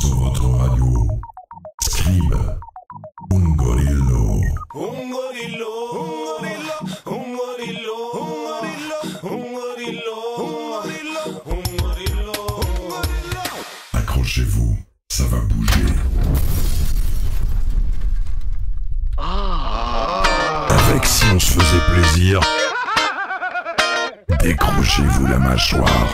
sur votre radio. Scribe. Un gorillo. Un gorillo, un gorillo, un gorillo, un gorillo, un gorillo, un gorillo, un gorillo. Accrochez-vous, ça va bouger. Avec Si on se faisait plaisir, décrochez-vous la mâchoire.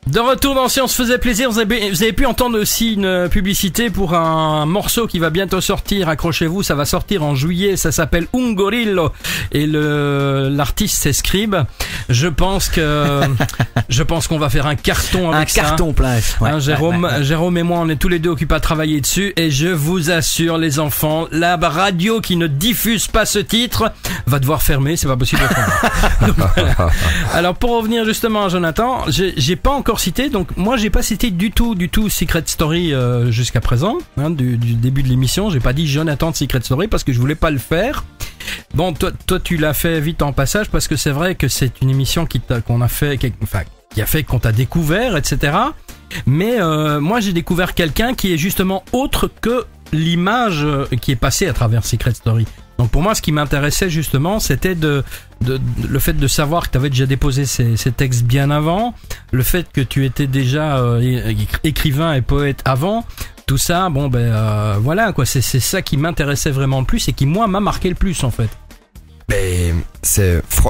De retour dans Si on se faisait plaisir, vous avez pu entendre aussi une publicité pour un morceau qui va bientôt sortir, accrochez-vous, ça va sortir en juillet, ça s'appelle Un Gorillo et l'artiste c'est Scribe. Je pense qu'on va faire un carton avec ça. Un carton plein. Ouais, Jérôme et moi on est tous les deux occupés à travailler dessus et je vous assure les enfants, la radio qui ne diffuse pas ce titre va devoir fermer, c'est pas possible de prendre. Donc, voilà. Alors pour revenir justement à Jonathan, j'ai pas encore cité, donc moi j'ai pas cité du tout Secret Story jusqu'à présent, hein, du début de l'émission, j'ai pas dit Jonathan de Secret Story parce que je voulais pas le faire. Bon, toi tu l'as fait vite en passage parce que c'est vrai que c'est une émission qui a fait qu'on t'a découvert, etc. Mais moi j'ai découvert quelqu'un qui est justement autre que l'image qui est passée à travers Secret Story. Donc pour moi, ce qui m'intéressait justement, c'était le fait de savoir que tu avais déjà déposé ces textes bien avant, le fait que tu étais déjà écrivain et poète avant, tout ça, voilà quoi, c'est ça qui m'intéressait vraiment le plus et qui moi m'a marqué le plus en fait. Mais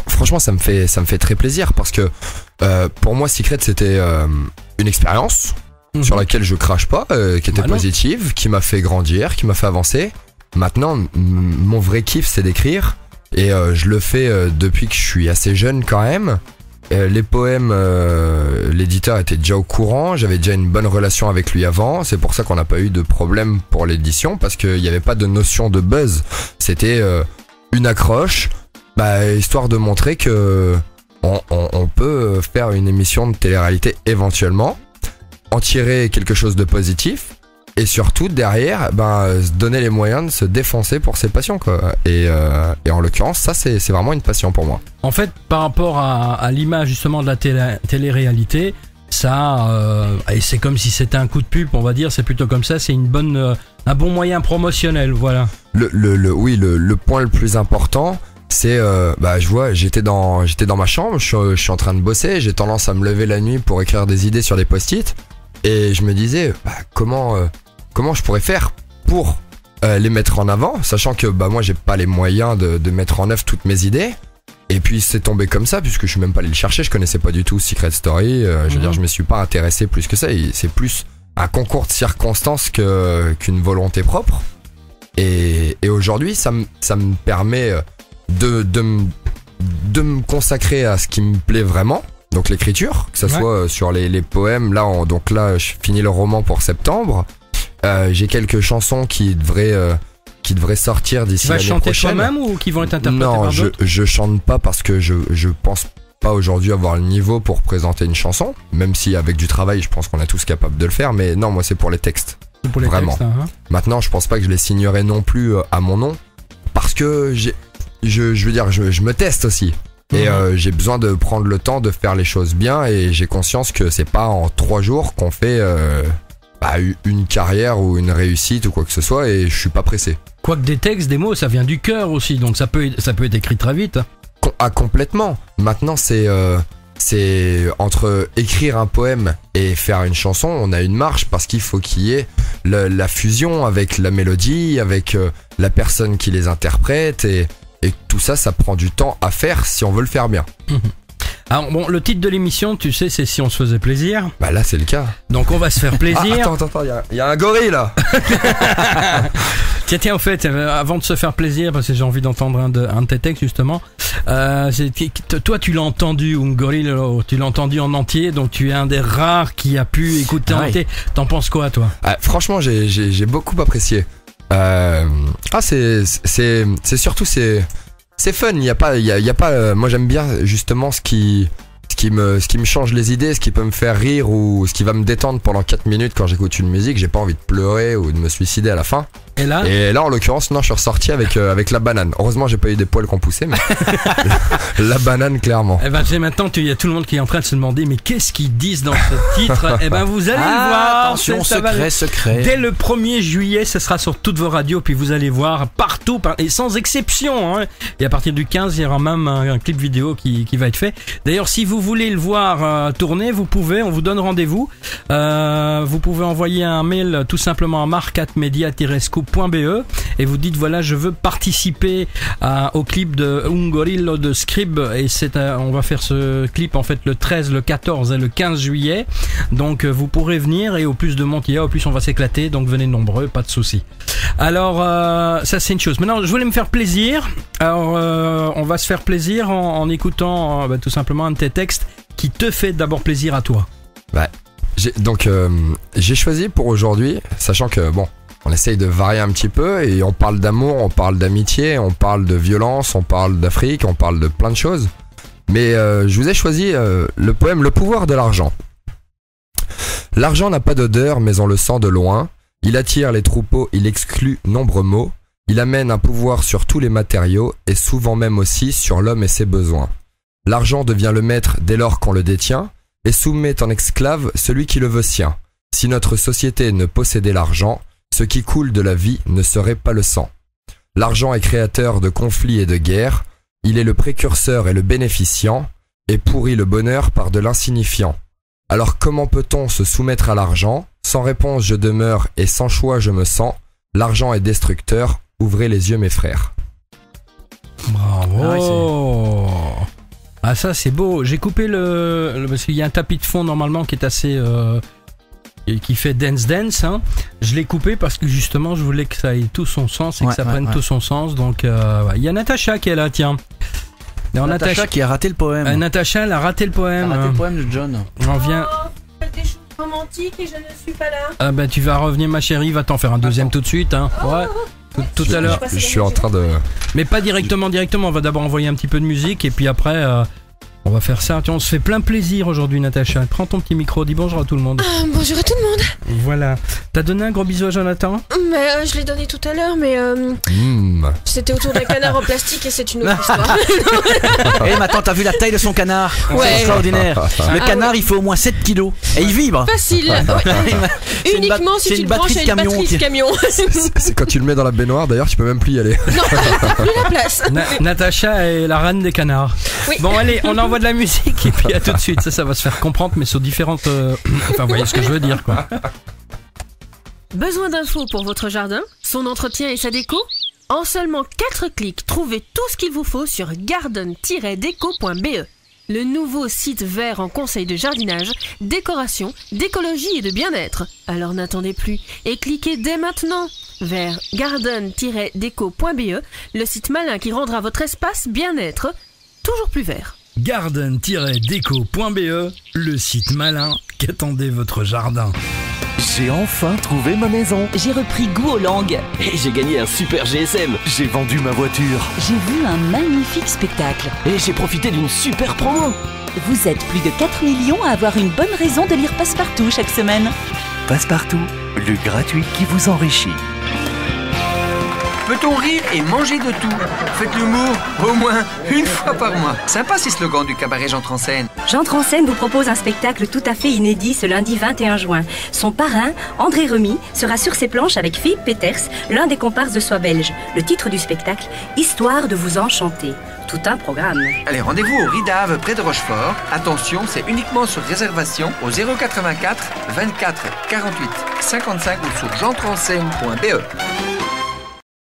franchement ça me fait très plaisir parce que pour moi Secret c'était une expérience sur laquelle je crache pas, qui était positive, qui m'a fait grandir, qui m'a fait avancer. Maintenant, mon vrai kiff, c'est d'écrire. Et je le fais depuis que je suis assez jeune quand même. Les poèmes, l'éditeur était déjà au courant. J'avais déjà une bonne relation avec lui avant. C'est pour ça qu'on n'a pas eu de problème pour l'édition. Parce qu'il n'y avait pas de notion de buzz. C'était une accroche, histoire de montrer que on peut faire une émission de télé-réalité éventuellement, en tirer quelque chose de positif. Et surtout derrière, se donner les moyens de se défoncer pour ses passions quoi. Et en l'occurrence, ça c'est vraiment une passion pour moi. En fait, par rapport à l'image justement de la télé-réalité, ça, et c'est comme si c'était un coup de pub, on va dire, c'est plutôt comme ça, c'est un bon moyen promotionnel, voilà. Le point le plus important, c'est je vois, j'étais dans ma chambre, je suis en train de bosser, j'ai tendance à me lever la nuit pour écrire des idées sur des post-it. Et je me disais, comment je pourrais faire pour les mettre en avant, sachant que moi j'ai pas les moyens de mettre en œuvre toutes mes idées. Et puis c'est tombé comme ça, puisque je suis même pas allé le chercher, je connaissais pas du tout Secret Story. Je veux dire, je me suis pas intéressé plus que ça. C'est plus un concours de circonstances qu'une volonté propre. Et aujourd'hui, ça me permet de me consacrer à ce qui me plaît vraiment. Donc l'écriture, que ça soit sur les poèmes. Là, je finis le roman pour septembre. J'ai quelques chansons qui devraient sortir d'ici l'année prochaine. Tu vas chanter toi-même ou qui vont être interprétées par d'autres ? Non, je chante pas parce que je pense pas aujourd'hui avoir le niveau pour présenter une chanson. Même si avec du travail, je pense qu'on est tous capables de le faire. Mais non, moi c'est pour les textes. C'est pour les vraiment. Textes, hein. Maintenant, je pense pas que je les signerai non plus à mon nom parce que je veux dire, je me teste aussi. Et j'ai besoin de prendre le temps de faire les choses bien et j'ai conscience que c'est pas en 3 jours qu'on fait une carrière ou une réussite ou quoi que ce soit et je suis pas pressé. Quoique des textes, des mots, ça vient du cœur aussi, donc ça peut être écrit très vite. Complètement. Maintenant c'est entre écrire un poème et faire une chanson, on a une marge parce qu'il faut qu'il y ait la fusion avec la mélodie, avec la personne qui les interprète et tout ça, ça prend du temps à faire si on veut le faire bien. Alors bon, le titre de l'émission, tu sais, c'est Si on se faisait plaisir. Là, c'est le cas. Donc on va se faire plaisir. Attends, il y a un gorille là. Tiens, en fait, avant de se faire plaisir, parce que j'ai envie d'entendre un de tes textes justement. Toi, tu l'as entendu, un gorille, tu l'as entendu en entier, donc tu es un des rares qui a pu écouter en entier. T'en penses quoi, toi ? Franchement, j'ai beaucoup apprécié. C'est surtout c'est fun, il y a pas moi j'aime bien justement ce qui qui me change les idées, ce qui peut me faire rire ou ce qui va me détendre pendant 4 minutes quand j'écoute une musique. J'ai pas envie de pleurer ou de me suicider à la fin. Et là, en l'occurrence, non, je suis ressorti avec la banane. Heureusement, j'ai pas eu des poils qui ont poussé, mais la banane, clairement. Eh ben, maintenant, il y a tout le monde qui est en train de se demander, mais qu'est-ce qu'ils disent dans ce titre? Eh ben, vous allez le voir. Attention, secret. Dès le 1er juillet, ce sera sur toutes vos radios, puis vous allez voir partout, et sans exception. Hein. Et à partir du 15, il y aura même un clip vidéo qui va être fait. D'ailleurs, si vous voulez le voir tourner, vous pouvez, on vous donne rendez-vous. Vous pouvez envoyer un mail tout simplement à marc@media-scoop.be et vous dites voilà, je veux participer au clip de Ungorillo de Scrib, et on va faire ce clip en fait le 13, le 14 et le 15 juillet. Donc vous pourrez venir, et au plus de monde il y a, au plus on va s'éclater, donc venez nombreux, pas de soucis. Alors ça c'est une chose. Maintenant je voulais me faire plaisir. Alors on va se faire plaisir en écoutant tout simplement un de tes textes qui te fait d'abord plaisir à toi. Ouais. J'ai choisi pour aujourd'hui, sachant que bon, on essaye de varier un petit peu, et on parle d'amour, on parle d'amitié, on parle de violence, on parle d'Afrique, on parle de plein de choses. Mais je vous ai choisi le poème Le pouvoir de l'argent. L'argent n'a pas d'odeur, mais on le sent de loin. Il attire les troupeaux, il exclut nombreux maux. Il amène un pouvoir sur tous les matériaux, et souvent même aussi sur l'homme et ses besoins. L'argent devient le maître dès lors qu'on le détient, et soumet en esclave celui qui le veut sien. Si notre société ne possédait l'argent, ce qui coule de la vie ne serait pas le sang. L'argent est créateur de conflits et de guerres, il est le précurseur et le bénéficiant, et pourrit le bonheur par de l'insignifiant. Alors comment peut-on se soumettre à l'argent? Sans réponse je demeure, et sans choix je me sens. L'argent est destructeur, ouvrez les yeux mes frères. Bravo. Ah ça c'est beau. J'ai coupé parce qu'il y a un tapis de fond normalement qui est assez qui fait dance hein. Je l'ai coupé parce que justement je voulais que ça ait tout son sens et que ça prenne tout son sens. Donc il y a Natacha qui est là, tiens. Alors, Natacha qui a raté le poème. Natacha elle a raté le poème. Elle a raté le poème de John. On vient. Des choses romantiques et je ne suis pas là. Ah bah tu vas revenir ma chérie, va t'en faire un deuxième tout de suite hein. Ouais. Tout à l'heure. Je suis en train de... Mais pas directement, on va d'abord envoyer un petit peu de musique et puis après on va faire ça. Tiens, on se fait plein plaisir aujourd'hui Natacha. Prends ton petit micro, dis bonjour à tout le monde. Bonjour à tout le monde. Voilà. T'as donné un gros bisou à Jonathan? Mais je l'ai donné tout à l'heure, mais c'était autour d'un canard en plastique et c'est une autre histoire. Eh mais attends, t'as vu la taille de son canard? C'est extraordinaire. Le canard il fait au moins 7 kilos et il vibre. Facile. Ouais. Uniquement si tu le branches à une batterie de camion. C'est quand tu le mets dans la baignoire, d'ailleurs tu peux même plus y aller. Non, plus la place. Natacha est la reine des canards. Oui. Bon allez, on envoie de la musique et puis à tout de suite. Ça va se faire comprendre mais sur différentes... Enfin vous voyez ce que je veux dire quoi. Besoin d'infos pour votre jardin, son entretien et sa déco? En seulement 4 clics, trouvez tout ce qu'il vous faut sur garden-deco.be. Le nouveau site vert en conseil de jardinage, décoration, d'écologie et de bien-être. Alors n'attendez plus et cliquez dès maintenant vers garden-deco.be, le site malin qui rendra votre espace bien-être toujours plus vert. Garden-deco.be, le site malin qu'attendait votre jardin. J'ai enfin trouvé ma maison. J'ai repris goût aux langues. Et j'ai gagné un super GSM. J'ai vendu ma voiture. J'ai vu un magnifique spectacle. Et j'ai profité d'une super promo. Vous êtes plus de 4 millions à avoir une bonne raison de lire Passepartout chaque semaine. Passepartout, le gratuit qui vous enrichit. Peut-on rire et manger de tout? Faites l'humour au moins une fois par mois. Sympa ces slogans du cabaret J'entre en scène. J'entre en scène vous propose un spectacle tout à fait inédit ce lundi 21 juin. Son parrain, André Remy, sera sur ses planches avec Philippe Peters, l'un des comparses de Sois belge. Le titre du spectacle, Histoire de vous enchanter. Tout un programme. Allez, rendez-vous au Ridave près de Rochefort. Attention, c'est uniquement sur réservation au 084 24 48 55 ou sur j'entreenScène.be.